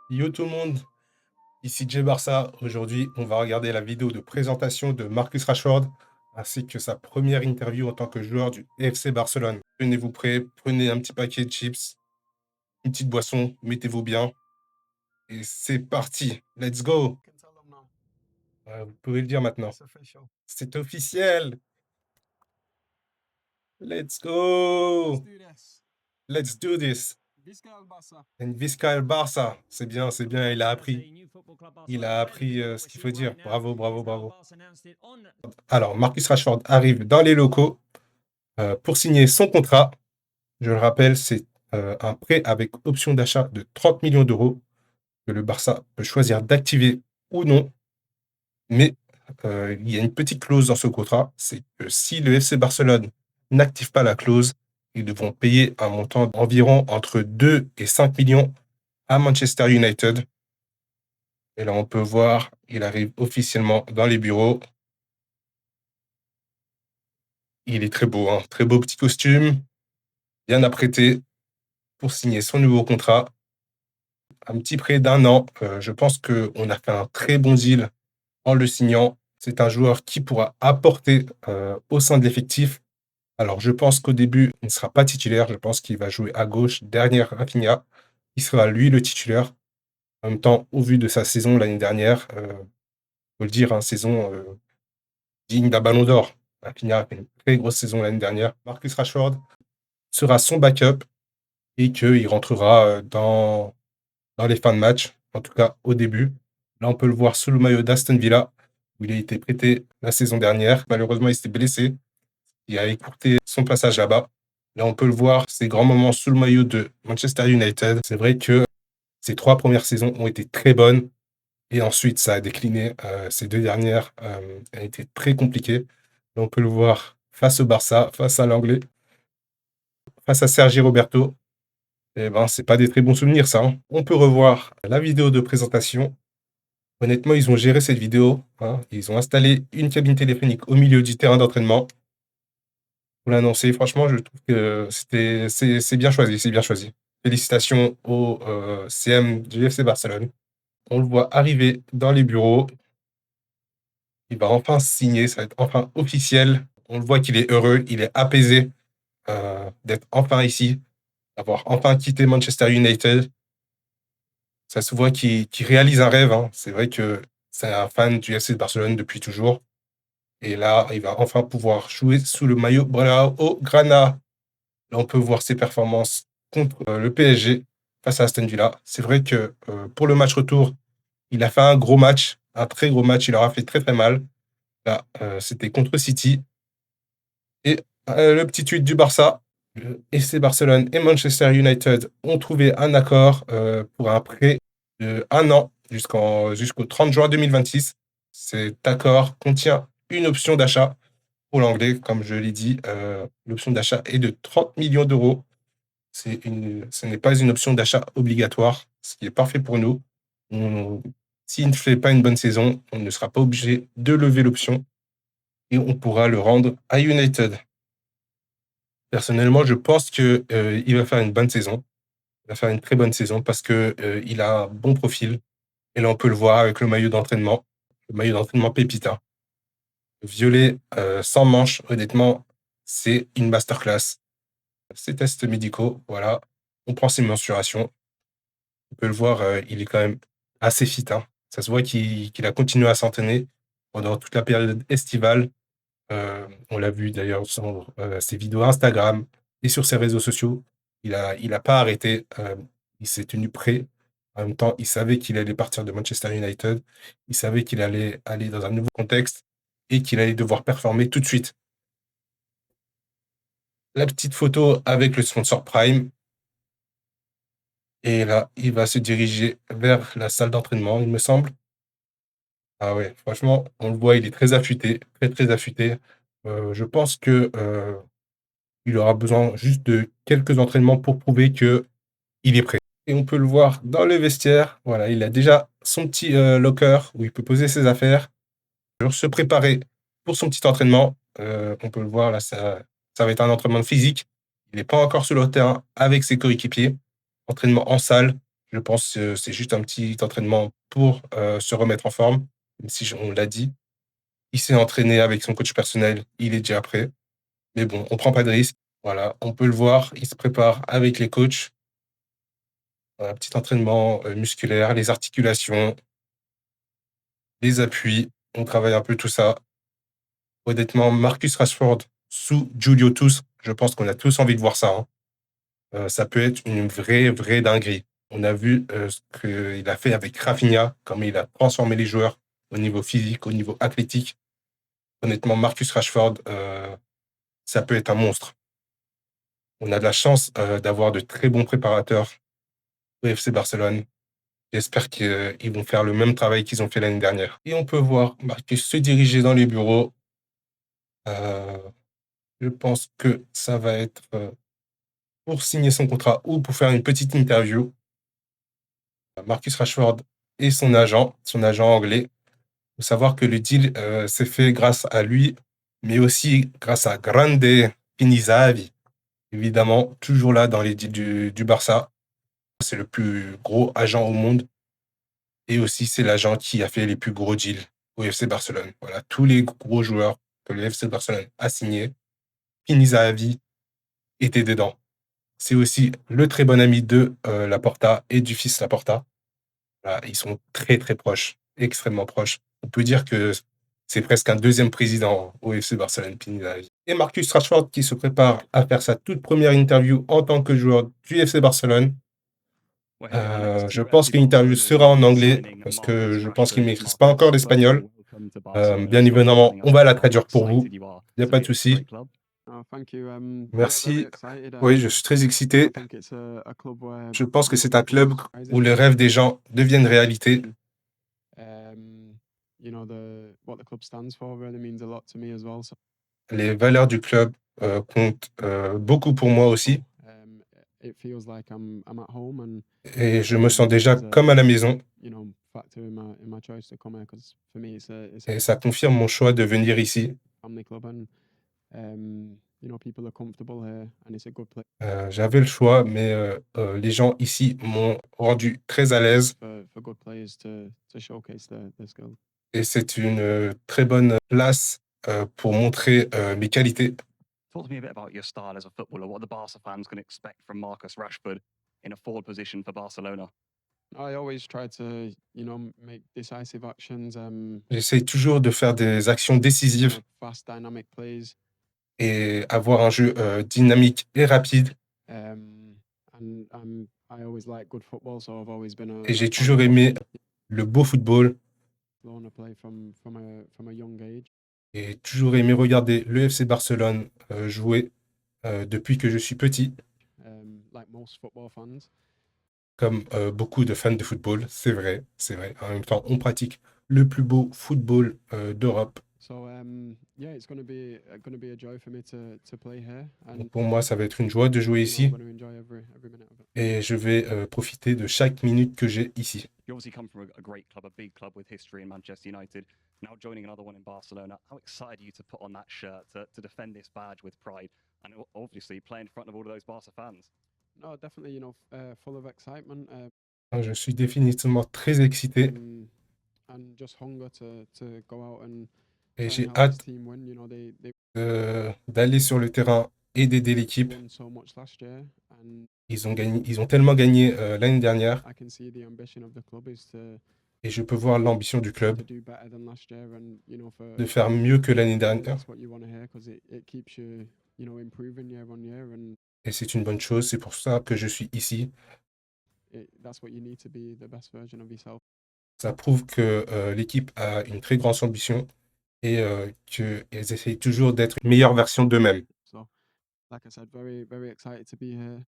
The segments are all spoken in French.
Yo tout le monde, ici Jay Barça. Aujourd'hui, on va regarder la vidéo de présentation de Marcus Rashford ainsi que sa première interview en tant que joueur du FC Barcelone. Tenez-vous prêts, prenez un petit paquet de chips, une petite boisson, mettez-vous bien et c'est parti. Let's go. Can tell them now. Vous pouvez le dire maintenant. It's official. C'est officiel. Let's Let's go. do this. Let's do this. Vizca Barça. And Vizca El Barça. C'est bien, il a appris. Il a appris ce qu'il faut dire. Bravo, bravo, bravo. Alors, Marcus Rashford arrive dans les locaux pour signer son contrat. Je le rappelle, c'est un prêt avec option d'achat de 30 millions d'euros que le Barça peut choisir d'activer ou non. Mais il y a une petite clause dans ce contrat, c'est que si le FC Barcelone n'active pas la clause, ils devront payer un montant d'environ entre 2 et 5 millions à Manchester United. Et là, on peut voir, il arrive officiellement dans les bureaux. Il est très beau, hein, très beau petit costume, bien apprêté pour signer son nouveau contrat. Un petit prêt d'1 an. Je pense qu'on a fait un très bon deal en le signant. C'est un joueur qui pourra apporter au sein de l'effectif. Alors, je pense qu'au début, il ne sera pas titulaire. Je pense qu'il va jouer à gauche, derrière Rafinha. Il sera lui le titulaire. En même temps, au vu de sa saison l'année dernière, faut le dire, hein, saison digne d'un ballon d'or. Rafinha a fait une très grosse saison l'année dernière. Marcus Rashford sera son backup et qu'il rentrera dans les fins de match, en tout cas au début. Là, on peut le voir sous le maillot d'Aston Villa, où il a été prêté la saison dernière. Malheureusement, il s'était blessé. Il a écourté son passage là-bas. Là, on peut le voir, ses grands moments sous le maillot de Manchester United. C'est vrai que ses 3 premières saisons ont été très bonnes. Et ensuite, ça a décliné. Ces 2 dernières ont été très compliquées. Là, on peut le voir face au Barça, face à l'Anglais, face à Sergi Roberto. Eh ben, c'est pas des très bons souvenirs, ça, hein. On peut revoir la vidéo de présentation. Honnêtement, ils ont géré cette vidéo, hein. Ils ont installé une cabine téléphonique au milieu du terrain d'entraînement pour l'annoncer. Franchement, je trouve que c'est bien choisi, c'est bien choisi. Félicitations au CM du FC Barcelone. On le voit arriver dans les bureaux. Il va enfin signer, ça va être enfin officiel. On le voit qu'il est heureux, il est apaisé d'être enfin ici, d'avoir enfin quitté Manchester United. Ça se voit qu'il réalise un rêve, hein. C'est vrai que c'est un fan du FC Barcelone depuis toujours. Et là, il va enfin pouvoir jouer sous le maillot Blaugrana. Là, on peut voir ses performances contre le PSG face à Aston Villa. C'est vrai que pour le match retour, il a fait un gros match, un très gros match. Il leur a fait très très mal. Là, c'était contre City. Et le petit tweet du Barça. Le FC Barcelone et Manchester United ont trouvé un accord pour un prêt de 1 an jusqu'au 30 juin 2026. Cet accord contient une option d'achat pour l'anglais, comme je l'ai dit. L'option d'achat est de 30 millions d'euros. Ce n'est pas une option d'achat obligatoire, ce qui est parfait pour nous. S'il ne fait pas une bonne saison, on ne sera pas obligé de lever l'option et on pourra le rendre à United. Personnellement, je pense qu'il va faire une bonne saison. Il va faire une très bonne saison parce qu'il a un bon profil. Et là, on peut le voir avec le maillot d'entraînement Pépita. Violet sans manche, honnêtement, c'est une masterclass. Ses tests médicaux, voilà. On prend ses mensurations. On peut le voir, il est quand même assez fit, hein. Ça se voit qu'il a continué à s'entraîner pendant toute la période estivale. On l'a vu d'ailleurs sur ses vidéos Instagram et sur ses réseaux sociaux. Il a pas arrêté, il s'est tenu prêt. En même temps, il savait qu'il allait partir de Manchester United. Il savait qu'il allait aller dans un nouveau contexte et qu'il allait devoir performer tout de suite. La petite photo avec le sponsor Prime. Et là, il va se diriger vers la salle d'entraînement, il me semble. Ah ouais, franchement, on le voit, il est très affûté, très, très affûté. Je pense que, il aura besoin juste de quelques entraînements pour prouver qu'il est prêt. Et on peut le voir dans le vestiaire. Voilà, il a déjà son petit, locker où il peut poser ses affaires, pour se préparer pour son petit entraînement. On peut le voir là, ça va être un entraînement physique. Il n'est pas encore sur le terrain avec ses coéquipiers. Entraînement en salle. Je pense que c'est juste un petit entraînement pour, se remettre en forme, même si on l'a dit. Il s'est entraîné avec son coach personnel, il est déjà prêt. Mais bon, on prend pas de risque. Voilà, on peut le voir, il se prépare avec les coachs. Un petit entraînement, musculaire, les articulations, les appuis, on travaille un peu tout ça. Honnêtement, Marcus Rashford sous Julio Tous, je pense qu'on a tous envie de voir ça, hein. Ça peut être une vraie dinguerie. On a vu, ce qu'il a fait avec Raphinha, comment il a transformé les joueurs au niveau physique, au niveau athlétique. Honnêtement, Marcus Rashford, ça peut être un monstre. On a de la chance, d'avoir de très bons préparateurs au FC Barcelone. J'espère qu'ils vont faire le même travail qu'ils ont fait l'année dernière. Et on peut voir Marcus se diriger dans les bureaux. Heu, je pense que ça va être, pour signer son contrat ou pour faire une petite interview. Marcus Rashford et son agent anglais. Il faut savoir que le deal, s'est fait grâce à lui, mais aussi grâce à Grande Pinizavi, évidemment, toujours là dans les deals du Barça. C'est le plus gros agent au monde et aussi c'est l'agent qui a fait les plus gros deals au FC Barcelone. Voilà, tous les gros joueurs que le FC Barcelone a signés, Pinizavi était dedans. C'est aussi le très bon ami de, Laporta et du fils Laporta. Voilà, ils sont très proches, extrêmement proches. On peut dire que c'est presque un deuxième président au FC Barcelone, Pineda. Et Marcus Rashford qui se prépare à faire sa toute première interview en tant que joueur du FC Barcelone. Je pense que l'interview sera en anglais parce que je pense qu'il ne maîtrise pas encore l'espagnol. Bien évidemment, on va la traduire pour vous. Il n'y a pas de souci. Oh, thank you. Yeah, very Merci. excited. Oui, je suis très excité. I think it's a club where Je pense que you know c'est un people are club où rising. les rêves des gens deviennent réalité. You know what the club stands for really means a lot to me as well. So, Les valeurs du club, comptent, beaucoup pour moi aussi it feels like I'm at home and et je me sens which déjà is comme à la maison you know factor in my choice to come here because for me it's a et ça confirme mon choix de venir ici. family club and you know people are comfortable here and it's a good place J'avais le choix, mais les gens ici m'ont rendu très à l'aise for good players to showcase their skills. et c'est une, très bonne place, pour montrer, mes qualités. Talk to me a bit about your style as a footballer. What the Barca fans can expect from Marcus Rashford in a forward position for Barcelona. I always try to, you know, make decisive actions, J'essaye toujours de faire des actions décisives fast, dynamic plays, et avoir un jeu, dynamique et rapide and I always like good football, so I've always been et a j'ai fan toujours of aimé le beau football Barcelona play from a young age. et toujours aimé regarder le FC Barcelone, jouer, depuis que je suis petit. Like most football fans. Comme, beaucoup de fans de football, c'est vrai, c'est vrai. En même temps, on pratique le plus beau football, d'Europe. So yeah, it's gonna be a joy for me to play here, and Donc pour moi, ça va être une joie de jouer you know, I'm ici gonna enjoy every minute of it. et je vais, profiter de chaque minute que j'ai ici. You obviously come from a great club, a big club with history in Manchester United. Now joining another one in Barcelona. How excited are you to put on that shirt to defend this badge with pride and obviously play in front of all of those Barca fans? No, definitely, you know, full of excitement. Je suis définitivement très excité And just hunger to go out and et try and j'ai help this hâte, team win. You know, they d'aller sur le terrain et d'aider l'équipe. won so much last year, and Ils ont tellement gagné, l'année dernière I can see the ambition of the club is et je peux voir l'ambition du club to do better than last year, and you know, de faire mieux que l'année dernière that's what you want to hear because it keeps you, you know, improving year on year, and et c'est une bonne chose. C'est pour ça que je suis ici. that's what you need to be the best version of yourself. Ça prouve que, l'équipe a une très grande ambition et qu'elles essayent toujours d'être une meilleure version d'eux-mêmes. So, like I said, very excited to be here.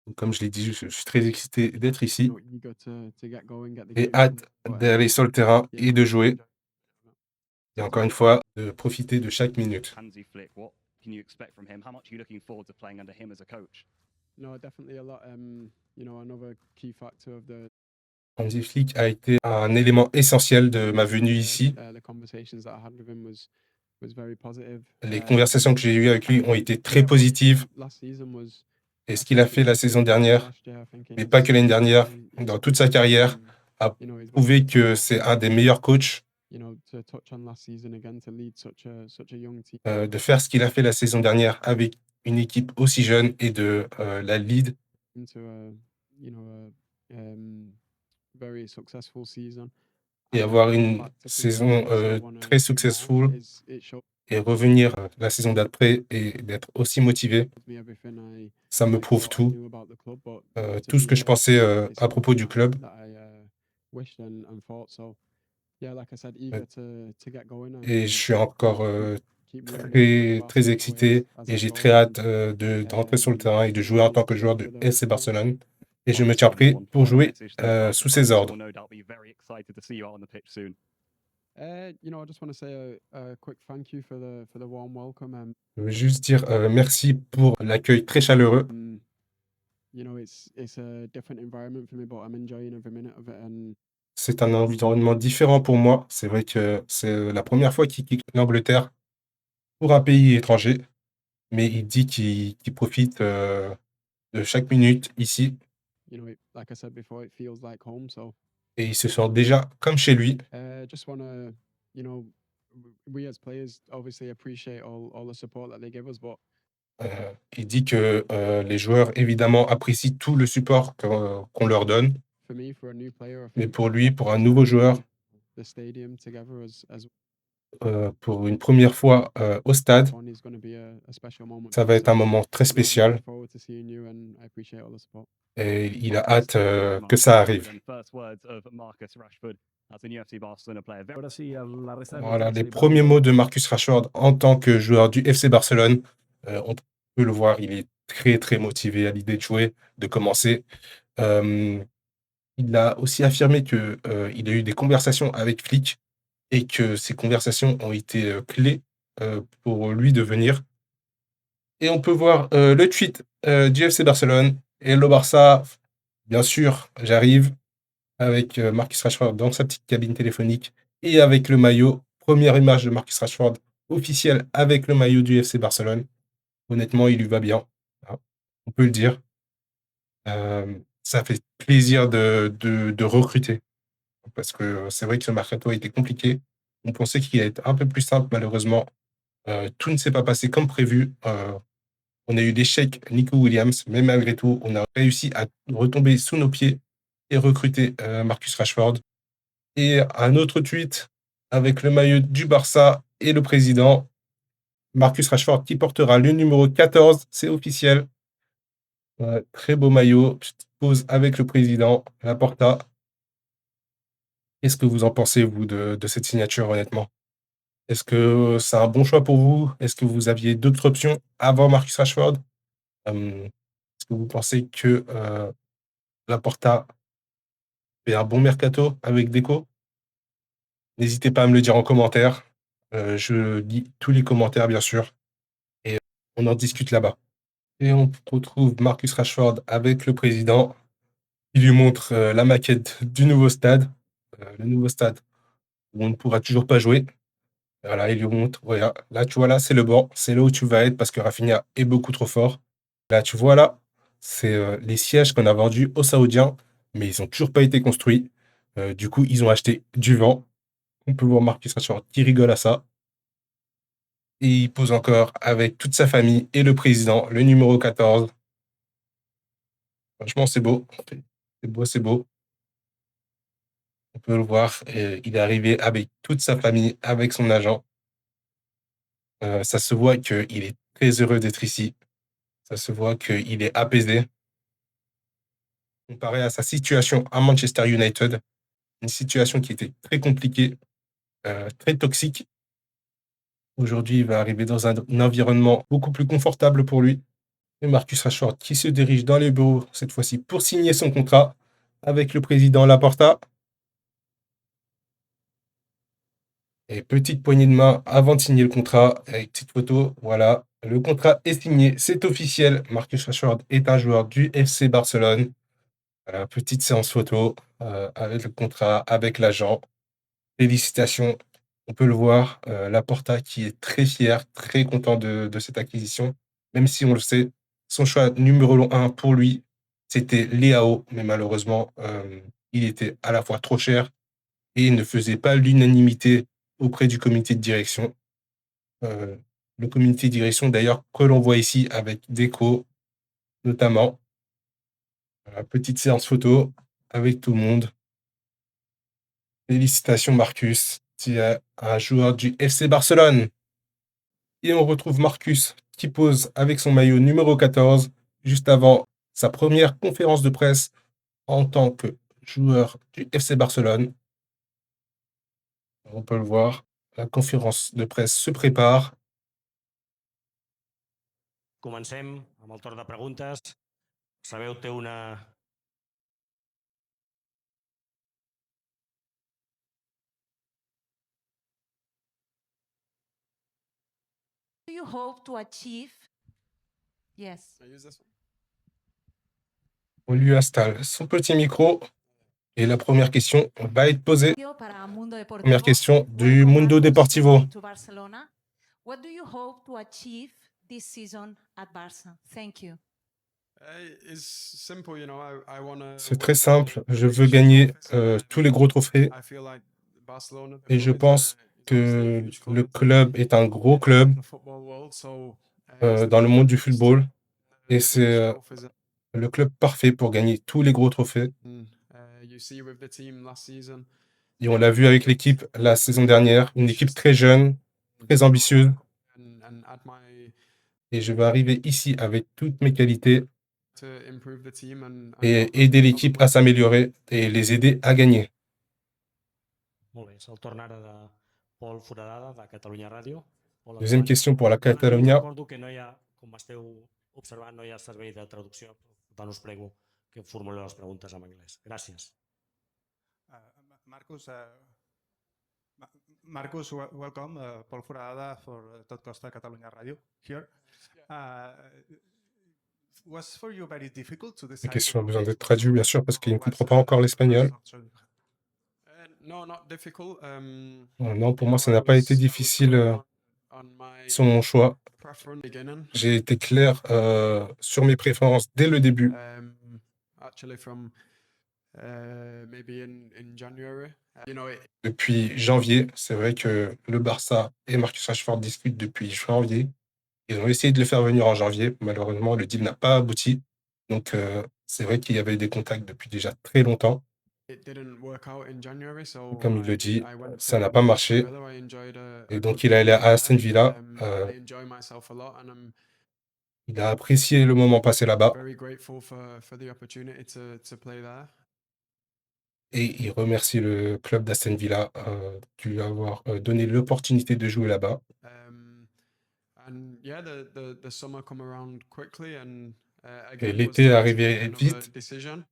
Donc comme je l'ai dit, je suis très excité d'être You ici know, eager to get going, get the et game on. hâte d'aller sur le terrain Yeah, et de jouer et Talk to encore me une fois, de profiter de chaque minute. Hansi Flick, what can you expect from him? How much are you looking forward to playing under him as a coach? No, definitely a lot. You know, another key factor of the Hansi Flick a été un élément essentiel de ma venue ici. the conversations that I had with him was very positive. Les conversations que j'ai eues avec lui ont été très Yeah, positives last season was et ce qu'il a fait la saison dernière, last year, I think mais in pas que l'année dernière, dans toute sa carrière, a prouvé que c'est un des meilleurs coachs. De faire ce qu'il a fait la saison dernière avec une équipe aussi jeune et de la lead et avoir une saison très successful et revenir la saison d'après et d'être aussi motivé. Ça me prouve tout. Tout ce que je pensais à propos du club. Et je suis encore très excité et j'ai très hâte de rentrer sur le terrain et de jouer en tant que joueur de FC Barcelone. Et je me tiens prêt pour jouer sous ses ordres. Je veux juste dire merci pour l'accueil très chaleureux. C'est un environnement différent pour moi. C'est vrai que c'est la première fois qu'il quitte l'Angleterre pour un pays étranger, mais il dit qu'il profite de chaque minute ici et il se sent déjà comme chez lui. Il dit que les joueurs, évidemment, apprécient tout le support qu'on leur donne. Mais pour lui, pour un nouveau joueur, pour une première fois au stade, ça va être un moment très spécial. Et il a hâte que ça arrive. Voilà les premiers mots de Marcus Rashford en tant que joueur du FC Barcelone. On peut le voir, il est très, très motivé à l'idée de jouer, de commencer. Il a aussi affirmé qu'il a eu des conversations avec Flick et que ces conversations ont été clés pour lui de venir. Et on peut voir le tweet du FC Barcelone. Hello Barça, bien sûr, j'arrive avec Marcus Rashford dans sa petite cabine téléphonique et avec le maillot. Première image de Marcus Rashford officielle avec le maillot du FC Barcelone. Honnêtement, il lui va bien, hein, on peut le dire. Ça fait plaisir de recruter parce que c'est vrai que ce mercato a été compliqué. On pensait qu'il allait être un peu plus simple, malheureusement. Tout ne s'est pas passé comme prévu. On a eu l'échec Nico Williams, mais malgré tout, on a réussi à retomber sous nos pieds et recruter Marcus Rashford. Et un autre tweet avec le maillot du Barça et le président, Marcus Rashford qui portera le numéro 14, c'est officiel. Très beau maillot, petite pause avec le président, Laporta. Qu'est-ce que vous en pensez, vous, de cette signature, honnêtement? Est-ce que c'est un bon choix pour vous? Est-ce que vous aviez d'autres options avant Marcus Rashford? Est-ce que vous pensez que Laporta fait un bon mercato avec Deco? N'hésitez pas à me le dire en commentaire. Je lis tous les commentaires, bien sûr, et on en discute là-bas. Et on retrouve Marcus Rashford avec le président. Il lui montre la maquette du nouveau stade, le nouveau stade où on ne pourra toujours pas jouer. Voilà, il lui montre, voilà, là, tu vois, là, c'est le banc, c'est là où tu vas être parce que Rafinha est beaucoup trop fort. Là, tu vois, là, c'est les sièges qu'on a vendus aux Saoudiens, mais ils n'ont toujours pas été construits. Du coup, ils ont acheté du vent. On peut voir Marcus Rashford qui rigole à ça. Et il pose encore avec toute sa famille et le président, le numéro 14. Franchement, c'est beau. C'est beau, c'est beau. On peut le voir, il est arrivé avec toute sa famille, avec son agent. Ça se voit qu'il est très heureux d'être ici. Ça se voit qu'il est apaisé. Comparé à sa situation à Manchester United, une situation qui était très compliquée, très toxique. Aujourd'hui, il va arriver dans un environnement beaucoup plus confortable pour lui. Et Marcus Rashford qui se dirige dans les bureaux, cette fois-ci, pour signer son contrat avec le président Laporta. Et petite poignée de main avant de signer le contrat, avec petite photo, voilà. Le contrat est signé, c'est officiel. Marcus Rashford est un joueur du FC Barcelone. Petite séance photo avec le contrat, avec l'agent. Félicitations, on peut le voir. Laporta qui est très fier, très content de cette acquisition. Même si on le sait, son choix numéro 1 pour lui, c'était Leao, mais malheureusement, il était à la fois trop cher et ne faisait pas l'unanimité auprès du comité de direction. Le comité de direction d'ailleurs que l'on voit ici avec Deco notamment. Petite séance photo avec tout le monde. Félicitations Marcus, tu es un joueur du FC Barcelone. Et on retrouve Marcus qui pose avec son maillot numéro 14 juste avant sa première conférence de presse en tant que joueur du FC Barcelone. On peut le voir, la conférence de presse se prépare. Comencem amb el torn de preguntes. Sabeu, té una... Do you hope to achieve? Yes. I use this one. On lui installe son petit micro et la première question va être posée. Para Mundo Deportivo. Première question du Welcome, Mundo Marcus, Deportivo. to Barcelona. What do you hope to achieve this season at Barça? Thank you. It's simple, you know. I wanna C'est très simple, je veux gagner tous les gros trophées I feel like Barcelona, the et je club is pense a, you know, it's a que huge club le in club est un gros club the football world, so, it's dans le monde du the best, football et huge c'est trophies le club parfait pour gagner tous les gros trophées. and, you see with the team last season. Et on l'a vu avec l'équipe la saison dernière, une équipe très jeune, très ambitieuse. And add my Et je vais arriver ici avec toutes mes qualités to improve the team and et aider l'équipe à s'améliorer et les aider à gagner. Molt bé, és el torn ara de Pol Foradada, de Catalunya Ràdio. Pol, Deuxième endavant. question pour la Perdoneu, Catalunya. recordo que no hi ha, com esteu observant, no hi ha servei de traducció, per tant us prego que formuleu les preguntes en anglès. Gràcies. Marcus, welcome. Paul Foradada for Tot Costa Catalunya Radio here. Was for you very difficult to decide? La question a besoin d'être traduite, bien sûr, parce qu'il ne comprend pas encore l'espagnol. No, not difficult. Non, pour moi, ça n'a pas été difficile On my sur mon choix. preference beginning. J'ai été clair sur mes préférences dès le début. Actually from maybe in January. You know, Depuis janvier, c'est vrai que le Barça et Marcus Rashford discutent depuis janvier. Ils ont essayé de le faire venir en janvier. Malheureusement, le deal n'a pas abouti. Donc, c'est vrai qu'il y avait eu des contacts depuis déjà très longtemps. it didn't work out in January, so Comme il le dit, I went ça to n'a pas marché. Villa. I enjoyed Et a donc, good il est allé time à Aston there. Villa. I enjoy myself a lot, and I'm Il a apprécié le moment passé là-bas. very grateful for the opportunity to play there. Et il remercie le club d'Aston Villa de lui avoir donné l'opportunité de jouer là-bas. And yeah, the summer come around quickly, and Et again, was l'été est to make arrivé another vite decision.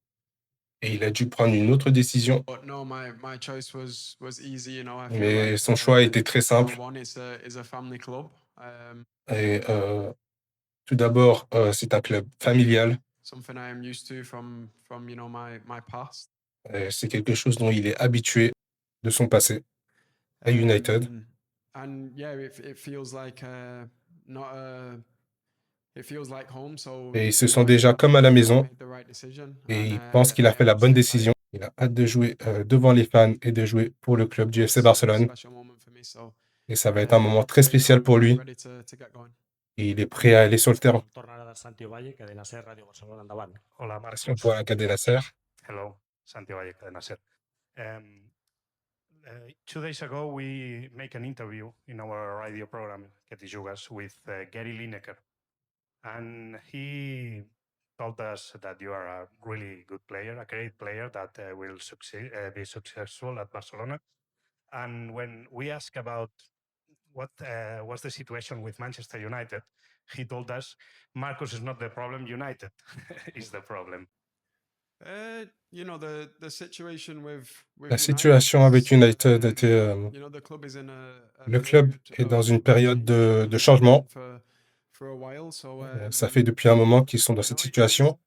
et il a dû prendre une autre décision. But no, my choice was easy, you know. I feel Mais like, son choix était très simple. number one is a family club. Et tout d'abord, c'est un club familial. Something I am used to from you know my past. C'est quelque chose dont il est habitué de son passé à United. And yeah, it feels like not it feels like home. So Et il se you sent know, déjà comme à la maison made the right decision, et and, il pense qu'il a I fait la am bonne so décision. excited. Il a hâte de jouer devant les fans et de jouer pour le club du FC It's a Barcelone. special moment for me, so, Et ça va être un moment très spécial pour lui. ready to get going. Et il est prêt à aller sur le terrain. El torn ara de Santi Valle, Cadena Ser, Ràdio Barcelona, endavant. Hola, Question Marcos. pour la Cadena Ser. Hello, Santi Valle, Cadena Ser. 2 days ago, we make an interview in our radio program, Que Te Jugas, with Gary Lineker. And he told us that you are a really good player, a great player that will be successful at Barcelona. And when we asked about what was the situation with Manchester United, he told us, Marcus is not the problem, United is the problem. You know, the situation with La situation avec United était... you know, the club is in a le club period est dans of une période change de changement. for a while, so Ça fait depuis un moment qu'ils sont dans cette situation.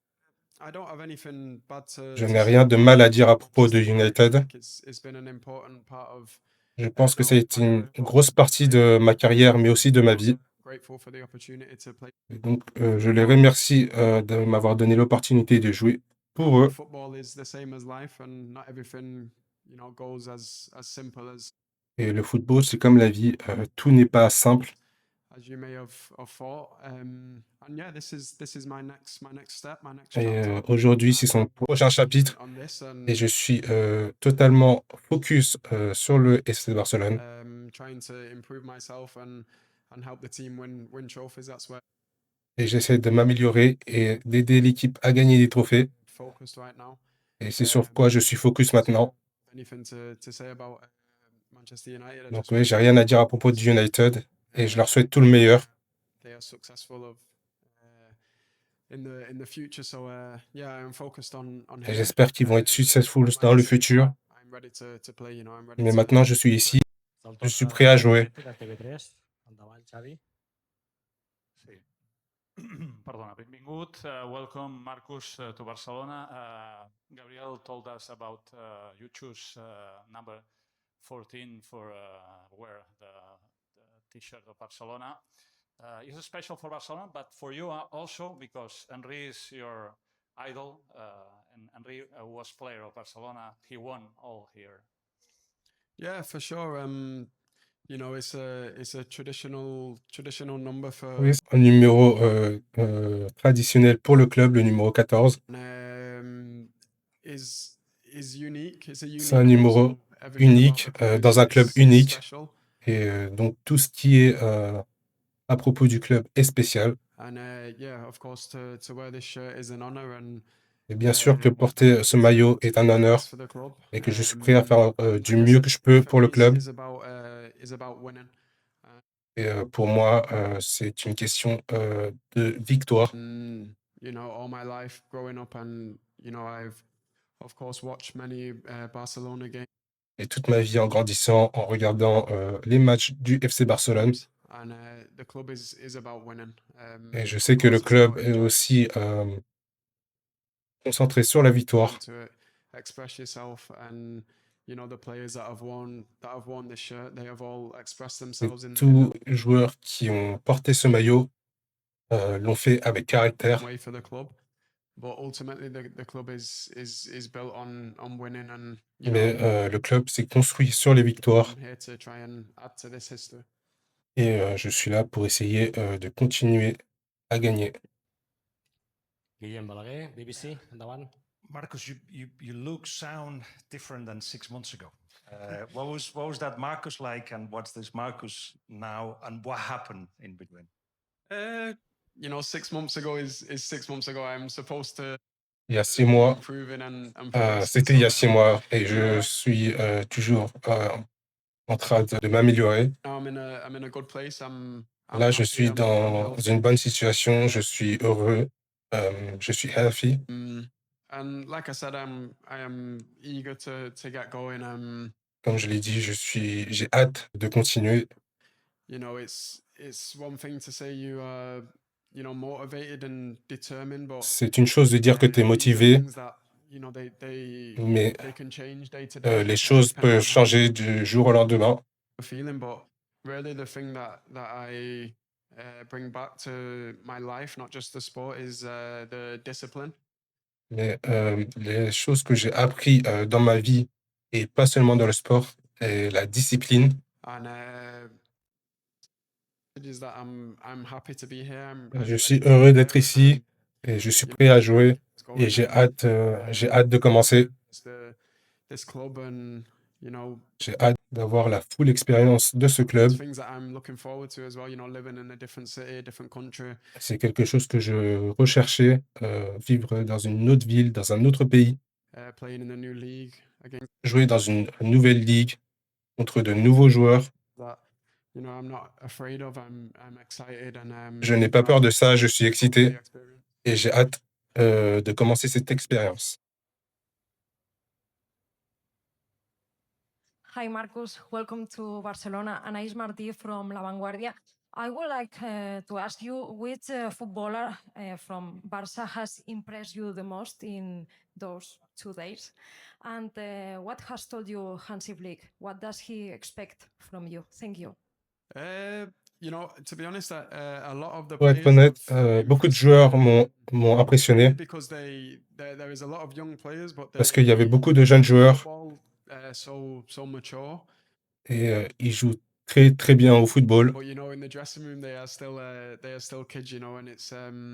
I don't have anything bad to Je to n'ai say rien de about mal à dire à Manchester propos de United. United. Like, it's been an important part of Je pense que ça a été une grosse partie de ma carrière, mais aussi de ma vie. grateful for the opportunity to play. Et donc, je les remercie de m'avoir donné l'opportunité de jouer pour eux. Football is the same as life, and not everything, goes as simple Et le football, c'est comme la vie, tout n'est pas simple. as you may have thought. And yeah, this is my next step, my next Et chapter. aujourd'hui, c'est son prochain chapitre. On this, and Et je suis totalement focus sur le FC Barcelone. trying to improve myself and help the team win trophies. That's where Et j'essaie de m'améliorer et d'aider l'équipe à gagner des trophées. I'm focused right now. Et c'est sur quoi je suis focus maintenant. Anything to say about Manchester United? I Donc just oui, want j'ai rien à dire à propos du United. Et je leur souhaite tout le meilleur. they are successful in the future. So yeah, I'm focused on Et here. j'espère qu'ils vont être successful dans le futur. I'm ready to play. I'm ready Mais to maintenant, je suis ici. El Je suis torn prêt à jouer. de TV3. Endavant, Xavi. Sí. Perdona, benvingut. Welcome, Marcus, to Barcelona. Gabriel told us about you choose number 14 for wear the t-shirt of Barcelona. It's special for Barcelona, but for you also because Henry is your idol, and Henry was player of Barcelona. He won all here. Yeah, for sure. It's a traditional number for. Oui, c'est un numéro traditionnel pour le club, le numéro 14. Is unique. It's a unique C'est un numéro number, so everything unique about the dans un is club unique. special. Et donc, tout ce qui est à propos du club est spécial. And yeah, of course, to wear this shirt is an honor, and Et bien sûr que porter ce maillot est un honneur for the club. et que je suis prêt à faire du mieux que je peux pour le club. Is about winning. Et pour moi, c'est une question de victoire. And, all my life growing up, and I've of course watched many Barcelona games. Et toute ma vie en grandissant, en regardant les matchs du FC Barcelone. And the club is about winning. Et je of sais que le course, it's club about est aussi concentré sur la victoire. to express yourself, and the players that have worn this shirt, they have all expressed Et themselves in tous les joueurs qui ont porté ce maillot l'ont fait avec caractère. way for the club. But ultimately, the club is built on winning, and Mais le club s'est construit sur les victoires. I'm here to try and add to this history. Et je suis là pour essayer de continuer à gagner. Guillem Balaguer, BBC. Endavant. Marcus, you look, sound different than 6 months ago. What was that Marcus like, and what's this Marcus now, and what happened in between? 6 months ago is 6 months ago. I'm supposed to Il y a 6 mois, improving and progress. c'était il y a 6 mois et je suis toujours en train de m'améliorer. Now I'm in a good place. I'm Là, je happy, suis I'm dans healthy. une bonne situation, je suis heureux, je suis healthy. And like I said, I am eager to get going. Comme je l'ai dit, j'ai hâte de continuer. It's one thing to say you are, motivated and determined, but C'est une chose de dire que tu es these are motivé, things that, mais they can change day to day. les choses depending peuvent on how changer du jour au lendemain. you're feeling, but really the thing that I bring back to my life, not just the sport, is the discipline. Mais les choses que j'ai appris dans ma vie, et pas seulement dans le sport, est la discipline. And is that I'm happy to be here. I'm Je ready suis to heureux be d'être there, ici et je suis prêt à jouer it's going et j'ai on. hâte de commencer. It's this club, and J'ai hâte d'avoir la full expérience de ce club. it's things that I'm looking forward to as well. Living in a different city, a different country. C'est quelque chose que je recherchais, vivre dans une autre ville, dans un autre pays, Playing in a new league against jouer dans une nouvelle ligue contre de nouveaux joueurs. that. I'm not afraid of. I'm excited, and Je n'ai pas peur de ça, je suis the excité experience. et j'ai hâte de commencer cette expérience. Hi, Marcus. Welcome to Barcelona. Anais Martí from La Vanguardia. I would like to ask you which footballer from Barça has impressed you the most in those 2 days? And what has told you Hansi Flick? What does he expect from you? Thank you. You know, to be honest, a lot of the Pour être players honnête, have beaucoup de impressed joueurs me m'ont impressionné because there is a lot of young players, but parce qu'il y avait beaucoup de jeunes joueurs football so mature. et ils jouent très, très bien au football. But you know, in the dressing room, they are still kids, you know, and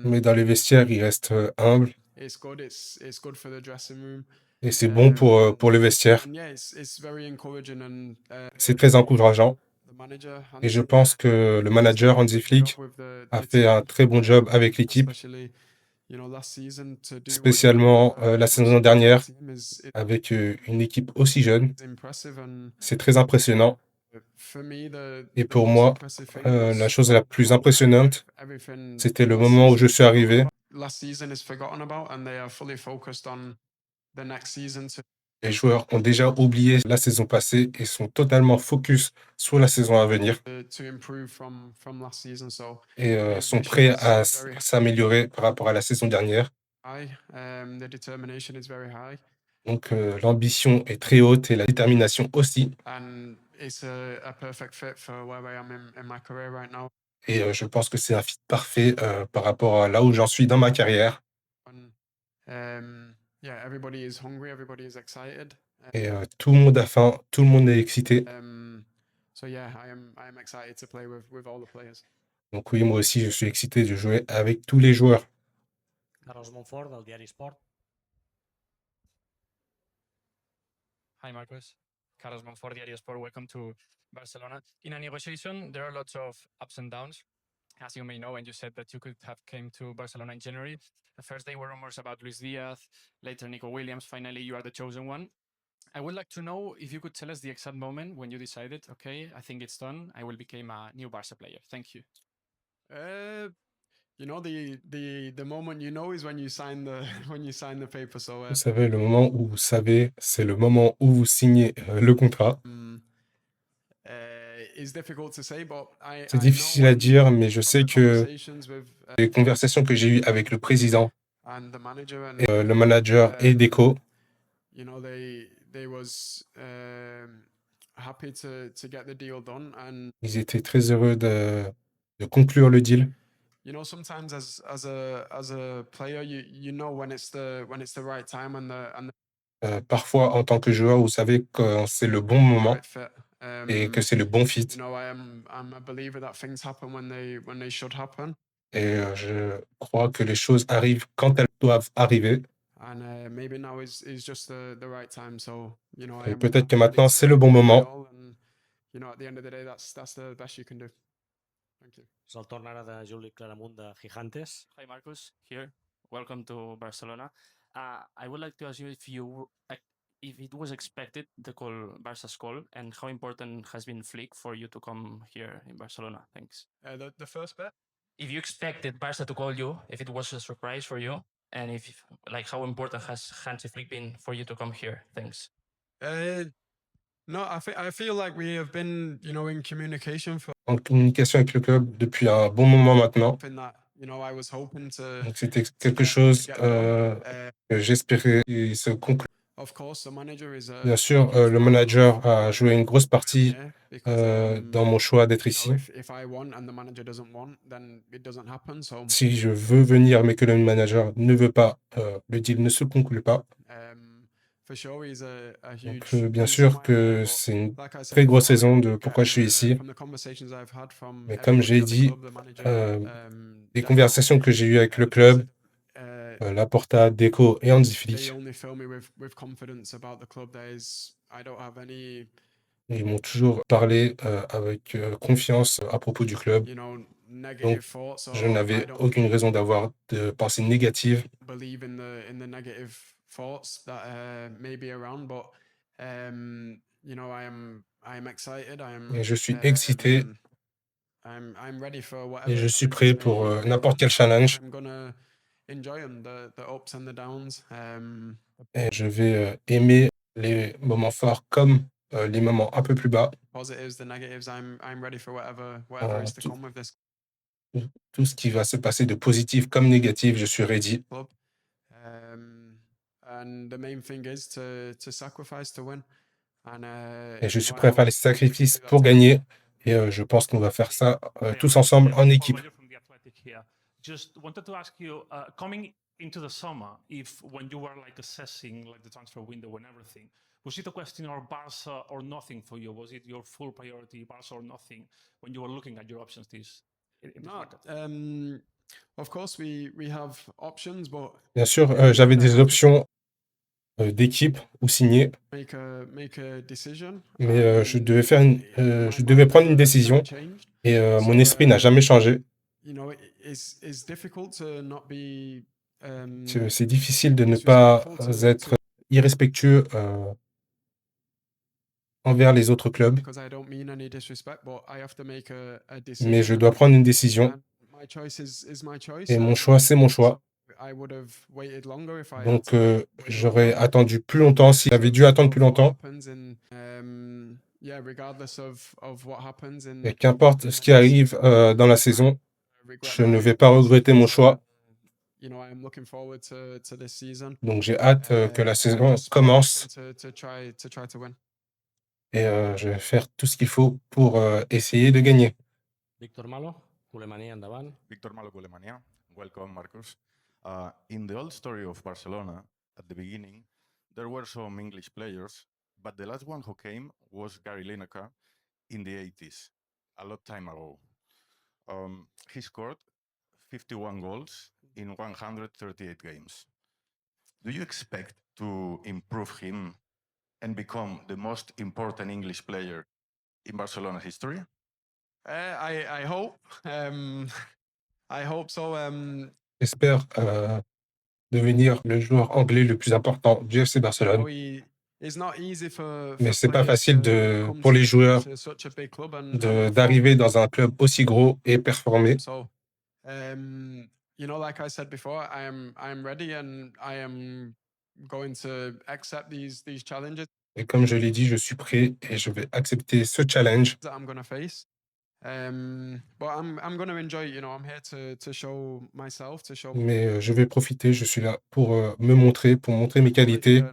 Mais dans les vestiaires, ils restent humbles it's good. It's good for the dressing room. et c'est bon pour le vestiaire. And yeah, it's very encouraging and C'est très encourageant. the manager Et je Hansi, pense que le manager Hansi Flick with a the fait un team, très bon job avec l'équipe, especially you know last season to do what he did spécialement with la the saison dernière team is avec une équipe aussi jeune. impressive and C'est très impressionnant. for me Et the pour most moi, impressive thing la was chose la plus impressionnante, everything c'était le last moment où je season suis arrivé last season is forgotten about and they are fully focused on the next season to Les joueurs ont déjà oublié la saison passée et sont totalement focus sur la saison à venir improve from last season. So et the sont ambition prêts is à very s'améliorer par rapport à la saison dernière. high. The determination is very high, Donc l'ambition est très haute et la détermination aussi. and it's a perfect fit for where I am in my career right now. Et je pense que c'est un fit parfait par rapport à là où j'en suis dans ma carrière. And yeah, everybody is hungry, everybody is excited. Et tout le monde a faim, tout le monde est excité. So yeah, I am excited to play with all the players. Donc oui, moi aussi, je suis excité de jouer avec tous les joueurs. Carlos Monfort, del diari Sport. Hi, Marcus. Carlos Monfort, Diario Sport. Welcome to Barcelona. In a negotiation, there are lots of ups and downs, as you may know, and you said that you could have came to Barcelona in January. At first, there were rumors about Luis Diaz, later Nico Williams. Finally, you are the chosen one. I would like to know if you could tell us the exact moment when you decided, okay, I think it's done. I will become a new Barca player. Thank you. You know, the moment you know is when you sign the when you sign the paper. So Vous savez, le moment où vous savez, c'est le moment où vous signez le contrat. it's difficult to say, but C'est difficile à dire, mais je sais que les conversations que j'ai eues avec le président, and the manager and et, le manager et Deco, you know, they was happy to get the deal done, and ils étaient très heureux de conclure le deal. you know, sometimes as a player, you know when it's the right time and Parfois, en tant que joueur, vous savez que c'est le bon moment right fit. et que c'est le bon fit. You know, I'm a believer that things happen when they should happen. Et je crois que les choses arrivent quand elles doivent arriver. And maybe now is just the right time. So, you know, Et peut-être que maintenant, c'est le bon moment. You know, at the end of the day, that's the best you can do. Thank you. És el torn ara de Juli Claramunt de Gigantes. Hi, Marcus. Here. Welcome to Barcelona. I would like to ask you if it was expected the call Barca's call and how important has been Flick for you to come here in Barcelona. Thanks. The first bit. If you expected Barca to call you, if it was a surprise for you, and if like how important has Hansi Flick been for you to come here? Thanks. No, I feel like we have been, you know, in communication for. En communication avec le club depuis un bon moment maintenant. You know, I was hoping to. Donc c'était quelque chose que j'espérais qu'il se conclue. Of course, the manager is Bien sûr, le manager a joué une grosse partie dans mon choix d'être ici. If I want and the manager doesn't want, then it doesn't happen. So. Si je veux venir mais que le manager ne veut pas, le deal ne se conclut pas. For sure, he's a huge. Donc, bien sûr que c'est une très grosse raison de pourquoi je suis ici. Mais comme j'ai dit, les conversations que j'ai eues avec le club, Laporta, Deco et Hansi Flick, ils m'ont toujours parlé avec confiance à propos du club. Donc, je n'avais aucune raison d'avoir de pensées négatives. Thoughts that may be around, but you know, I'm excited. Et je suis excité. I'm ready for whatever. Et je suis prêt pour n'importe quel challenge. I'm gonna enjoy them, the ups and the downs. Et je vais aimer les moments forts comme les moments un peu plus bas. Positives, the negatives. I'm ready for whatever is to come with this. Tout ce qui va se passer de positif comme négatif, je suis ready. And the main thing is to sacrifice to win. And, et je suis prêt à faire les sacrifices pour gagner. et je pense qu'on va faire ça tous ensemble en équipe. Just wanted to ask you, coming into the summer, if when you were like assessing like the transfer window and everything, was it a question of Barca or nothing for you? Was it your full priority, Barca or nothing, when you were looking at your options in this No, market? of course we have options, but Bien sûr, j'avais des options d'équipe ou signer, make a decision. mais je devais prendre une décision et mon esprit n'a jamais changé. You know, it's difficult to not be. C'est difficile de ne pas être irrespectueux envers les autres clubs, Because I don't mean any disrespect, but I have to make a mais je decision. dois prendre une décision And my choice is my choice. et mon choix, c'est mon choix. I would have waited longer if I had Donc, to wait j'aurais longer. attendu plus longtemps s'il avait dû attendre plus longtemps. Yeah, regardless of what happens in Et qu'importe ce qui arrive dans la saison, je ne vais pas regretter mon choix. you know, I'm looking forward to this season. Donc, j'ai hâte que la saison Just commence to try to win. et je vais faire tout ce qu'il faut pour essayer de gagner. Víctor Malo, Culemania, endavant. Víctor Malo, Culemania. Welcome, Marcus. In the old story of Barcelona, at the beginning, there were some English players, but the last one who came was Gary Lineker in the 80s, a lot time ago. He scored 51 goals in 138 games. Do you expect to improve him and become the most important English player in Barcelona history? I hope. I hope so. J'espère devenir le joueur anglais le plus important du FC Barcelone. It's not easy for Mais c'est pas players facile to come pour les joueurs to such a big club and d'arriver dans un club aussi gros et performer. So, you know, like I said before, I'm ready and I am going to accept these challenges Et comme je l'ai dit, je suis prêt et je vais accepter ce challenge. that I'm going to face. But I'm going to enjoy it. You know, I'm here to show myself, to show Mais je vais profiter, je suis là pour me montrer, pour montrer mes qualités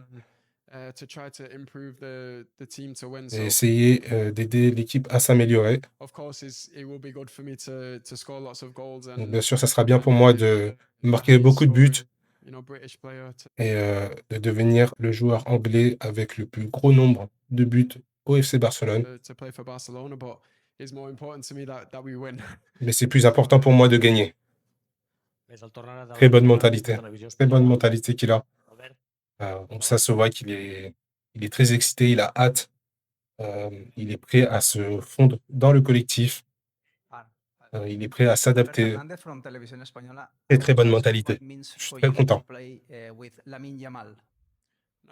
to try to improve the team to win. et So, essayer d'aider l'équipe à s'améliorer. of course, it will be good for me to score lots of goals Donc, and bien sûr, ça sera bien pour moi de marquer beaucoup de buts you know, British player et de devenir le joueur anglais avec le plus gros nombre de buts au FC Barcelone. to play for Barcelona, but it's more important to me that we win. Mais c'est plus important pour moi de gagner. Très bonne mentalité. Très bonne mentalité qu'il a. Ça se voit qu'il est très excité, il a hâte. Il est prêt à se fondre dans le collectif. Il est prêt à s'adapter. Très bonne mentalité. Je suis très content.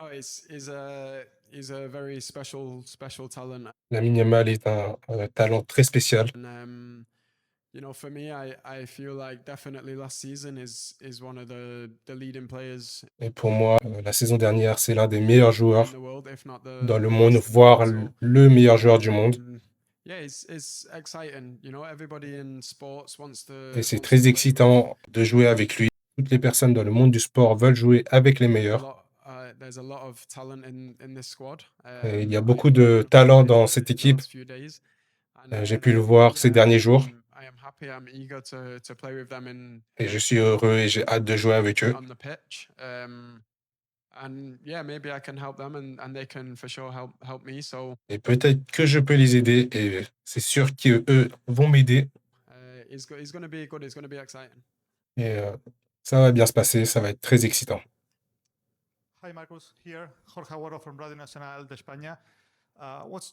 No, he's a very special talent. Lamine Yamal est un talent très spécial. And you know, for me, I feel like definitely last season is one of the leading players Et pour moi, la saison dernière, c'est l'un des meilleurs joueurs in the world, if not dans le monde, voire le meilleur joueur du monde. Yeah, it's exciting. You know, everybody in sports wants to. Et c'est très excitant de jouer avec lui. Toutes les personnes dans le monde du sport veulent jouer avec les meilleurs. There's a lot of talent in this squad. Et il y a beaucoup de talent dans cette équipe. J'ai pu le voir ces derniers jours. I am happy. I'm eager to play with them Et je suis heureux et j'ai hâte de jouer avec eux. on the pitch. And yeah, maybe I can help them and they can for sure help me. So Et peut-être que je peux les aider et c'est sûr qu'eux vont m'aider. it's going to be good. It's going to be exciting. Et ça va bien se passer, ça va être très excitant. Hi Marcus, here Jorge Agüero from Radio Nacional de España.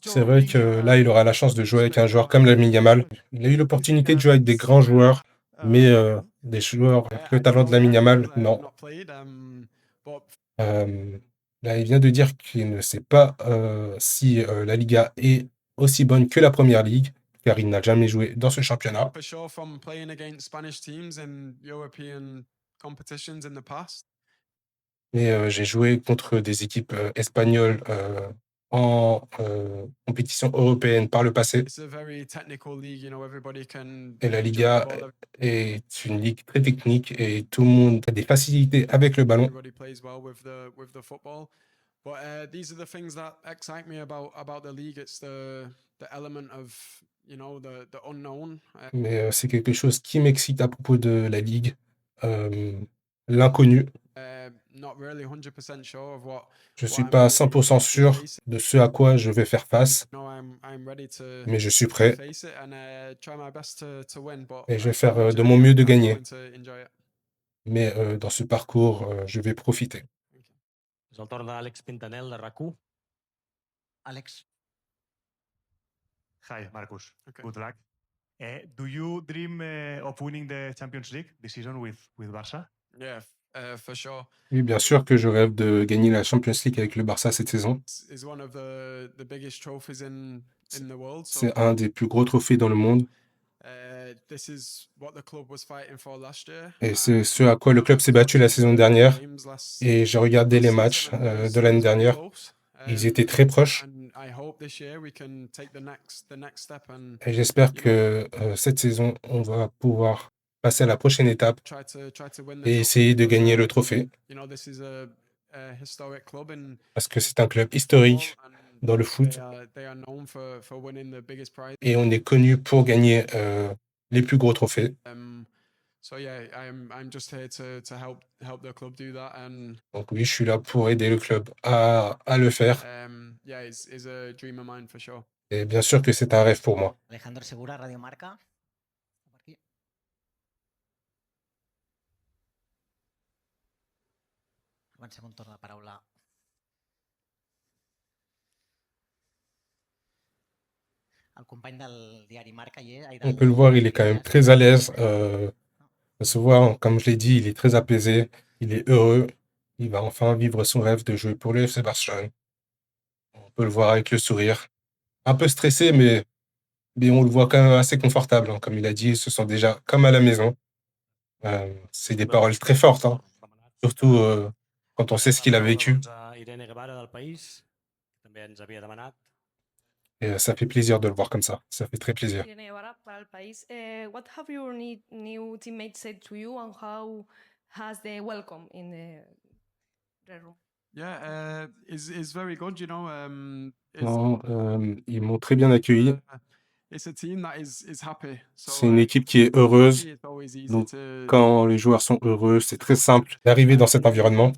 C'est vrai que là, il aura la chance de jouer avec un joueur comme Lamine Yamal. Il a eu l'opportunité de jouer avec des grands joueurs, mais des joueurs avec le talent de Lamine Yamal, non. Là, il vient de dire qu'il ne sait pas si la Liga est aussi bonne que la Première Ligue, car il n'a jamais joué dans ce championnat. For sure, from playing against Spanish teams in European competitions in the past. Mais j'ai joué contre des équipes espagnoles en compétition européenne par le passé. It's a very technical league, you know, everybody can Et la jump Liga the ball, est une ligue très technique et tout le monde a des facilités avec le ballon. everybody plays well with the football. But these are the things that excite me about the league. It's the element of, the unknown. Mais c'est quelque chose qui m'excite à propos de la ligue. L'inconnu. Not really 100% sure of Je what suis I'm pas à gonna 100% be sûr facing. de ce à quoi je vais faire face, I'm ready mais je suis to prêt face it and try my best to win. But et je vais on faire the de mon journey, mieux de I'm gagner. going to enjoy it. Mais dans ce parcours, je vais profiter. És el torn d'Àlex Pintanel, de RAC1. Alex. Hi, Marcus. Okay. Good luck. Do you dream of winning the Champions League this season with Barça? Yeah, for sure. Oui, bien sûr que je rêve de gagner la Champions League avec le Barça cette saison. It's one of the biggest trophies in the world. So C'est un des plus gros trophées dans le monde this is what the club was fighting for last year. et c'est ce à quoi le club s'est battu la saison dernière. Et j'ai regardé les matchs de l'année dernière. Ils étaient très proches. And I hope this year we can take the next step and Et j'espère que cette saison, on va pouvoir passer à la prochaine étape try to win the et essayer de gagner le trophée. This is a historic club in Parce que c'est un club historique dans le foot they are known for winning the biggest prize. et on est connu pour gagner les plus gros trophées. So yeah, I'm just here to help the club do that, and Donc oui, je suis là pour aider le club à le faire. yeah, it's a dream of mine for sure. Et bien sûr que c'est un rêve pour moi. Alejandro Segura, Radio Marca. Avancem un torn de paraula. El company del diari Marca hi és. On peut le voir, il est quand même très à l'aise. Ça se voit, comme je l'ai dit, il est très apaisé, il est heureux. Il va enfin vivre son rêve de jouer pour le FC Barcelone. On peut le voir avec le sourire. Un peu stressé, mais on le voit quand même assez confortable. Hein. Comme il a dit, ils se sent déjà comme à la maison. C'est des paroles très fortes, hein. Surtout quand on sait ce qu'il a vécu. Doncs, Irene Guevara del País, que també ens havia demanat. Et ça fait plaisir de le voir comme ça. Ça fait très plaisir. Irene Guevara para el país. What have your new teammates said to you, and how has the welcome in the room? Yeah, is very good. Non, ils m'ont très bien accueilli. It's a team that is happy. So, C'est une équipe qui est heureuse. it's always easy Donc, to quand les joueurs sont heureux, c'est très simple d'arriver dans cet environnement.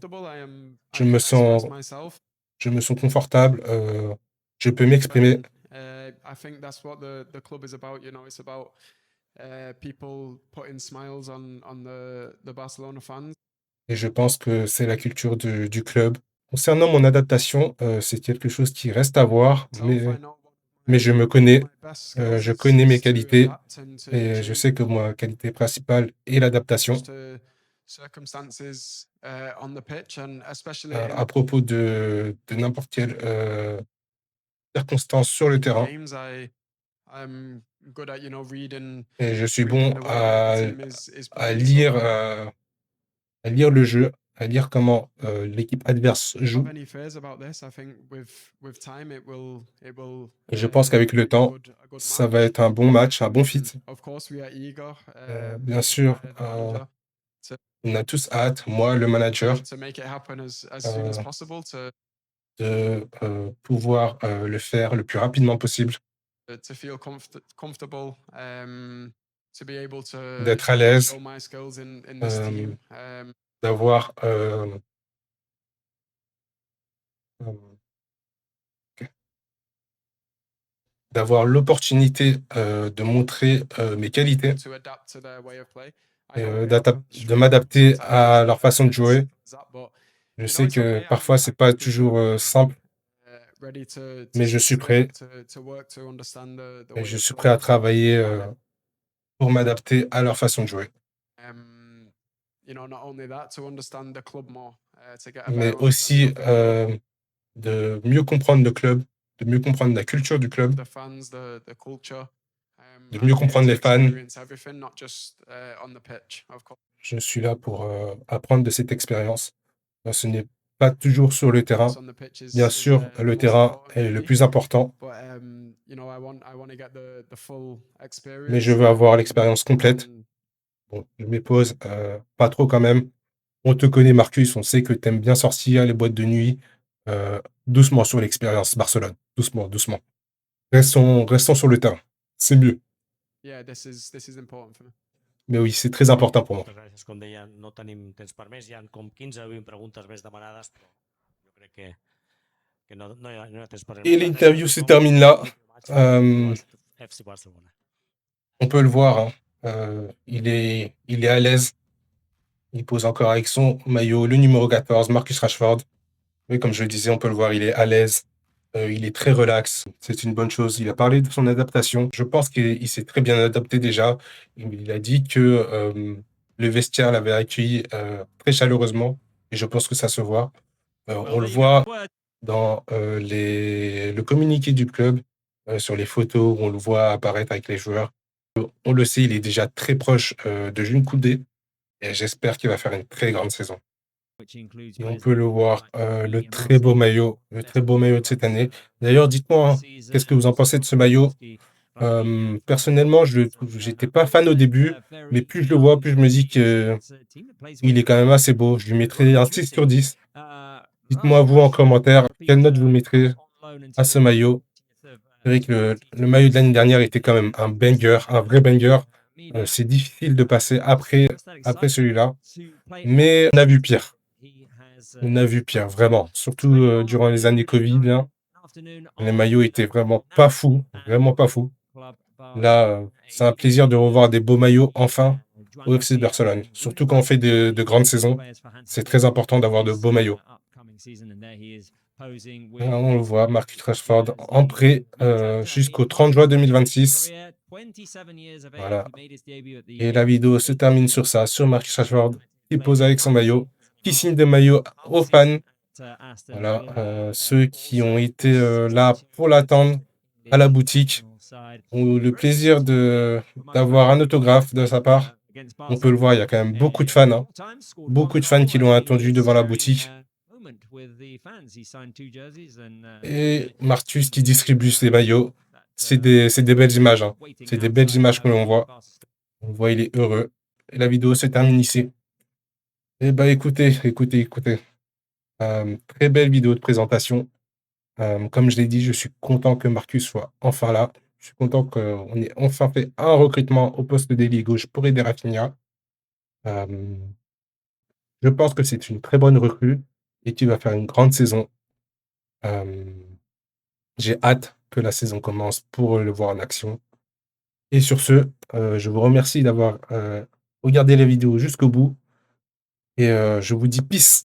Je me sens confortable. Je peux m'exprimer. I think that's what the club is about. It's about people putting smiles on the Barcelona fans. Et je pense que c'est la culture du club. Concernant mon adaptation, c'est quelque chose qui reste à voir, mais je me connais, je connais mes qualités et je sais que ma qualité principale est l'adaptation. Circumstances on the pitch, and especially À propos de n'importe quelle circonstance sur le terrain. games, I'm good at reading. Et je suis reading bon the way the team is à playing. lire le jeu, à lire comment l'équipe adverse joue. Have any fears about this? I think with time it will. Et je pense qu'avec le temps, ça va être un bon match, un bon fit. Of course, we are eager. Bien sûr, on a tous hâte, moi, le manager, To make it happen as soon as possible. de pouvoir le faire le plus rapidement possible, To feel comfortable. To be able to d'être à l'aise, show my skills in this team. d'avoir d'avoir l'opportunité de montrer mes qualités, To adapt to their way of play. et de m'adapter à leur façon de jouer. But Je sais que parfois, c'est pas toujours simple, ready to mais je suis prêt to work to understand the et way je of suis play. prêt à travailler pour m'adapter à leur façon de jouer. Not only that, to understand the club more, to get a Mais better aussi understanding of de mieux comprendre le club, de mieux comprendre la culture du club, the fans, the culture. de and mieux get comprendre to les fans. experience everything, not just on the pitch, of course. Je suis là pour apprendre de cette expérience. Ce n'est pas toujours sur le terrain. On the pitch is Bien sûr, the le most terrain important est for le me, plus important, but I want to get the full experience. mais je veux avoir l'expérience complète. Bon, je m'épose pas trop quand même. On te connaît, Marcus, on sait que tu aimes bien sortir les boîtes de nuit. Doucement sur l'expérience Barcelone. Doucement, doucement. Restons sur le terrain. C'est mieux. Yeah, this is important for me. Mais oui, c'est très important pour moi. Moltes gràcies. Com deia, no tenim temps per més. Hi ha com 15 o 20 preguntes més demanades, però jo crec que no hi ha temps per res. Et Moltes l'interview gràcies se a tothom. termine là. Bon match. FC Barcelona. On peut le voir, hein. Il est à l'aise. Il pose encore avec son maillot, le numéro 14, Marcus Rashford. Oui, comme je le disais, on peut le voir, il est à l'aise. Il est très relax. C'est une bonne chose. Il a parlé de son adaptation. Je pense qu'il s'est très bien adapté déjà. Il a dit que le vestiaire l'avait accueilli très chaleureusement. Et je pense que ça se voit. On le voit dans le communiqué du club, sur les photos où on le voit apparaître avec les joueurs. On le sait, il est déjà très proche de Jules Koundé. Et j'espère qu'il va faire une très grande saison. Et on peut le voir, le très beau maillot de cette année. D'ailleurs, dites-moi, hein, qu'est-ce que vous en pensez de ce maillot? Personnellement, j'étais pas fan au début, mais plus je le vois, plus je me dis que il est quand même assez beau. Je lui mettrai un 6 sur 10. Dites-moi, vous, en commentaire, quelle note vous mettrez à ce maillot? C'est vrai que le maillot de l'année dernière était quand même un banger, un vrai banger. C'est difficile de passer après celui-là, mais on a vu pire. On a vu pire, vraiment. Surtout durant les années Covid, là, les maillots étaient vraiment pas fous, vraiment pas fous. Là, c'est un plaisir de revoir des beaux maillots enfin au FC Barcelone. Surtout quand on fait de grandes saisons, c'est très important d'avoir de beaux maillots. Là, on le voit, Marcus Rashford en prêt jusqu'au 30 juin 2026. Voilà. Et la vidéo se termine sur ça, sur Marcus Rashford qui pose avec son maillot, qui signe des maillots aux fans. Voilà, ceux qui ont été là pour l'attendre à la boutique ont eu le plaisir d'avoir un autographe de sa part. On peut le voir, il y a quand même beaucoup de fans, hein. Beaucoup de fans qui l'ont attendu devant la boutique. Et Marcus qui distribue ses maillots. C'est des belles images, hein. C'est des belles images que l'on voit. On voit, il est heureux. Et la vidéo se termine ici. Eh ben, écoutez. Très belle vidéo de présentation. Comme je l'ai dit, je suis content que Marcus soit enfin là. Je suis content qu'on ait enfin fait un recrutement au poste d'ailier gauche pour aider Rafinha. Je pense que c'est une très bonne recrue et qu'il va faire une grande saison. J'ai hâte que la saison commence pour le voir en action. Et sur ce, je vous remercie d'avoir regardé la vidéo jusqu'au bout. Et je vous dis peace.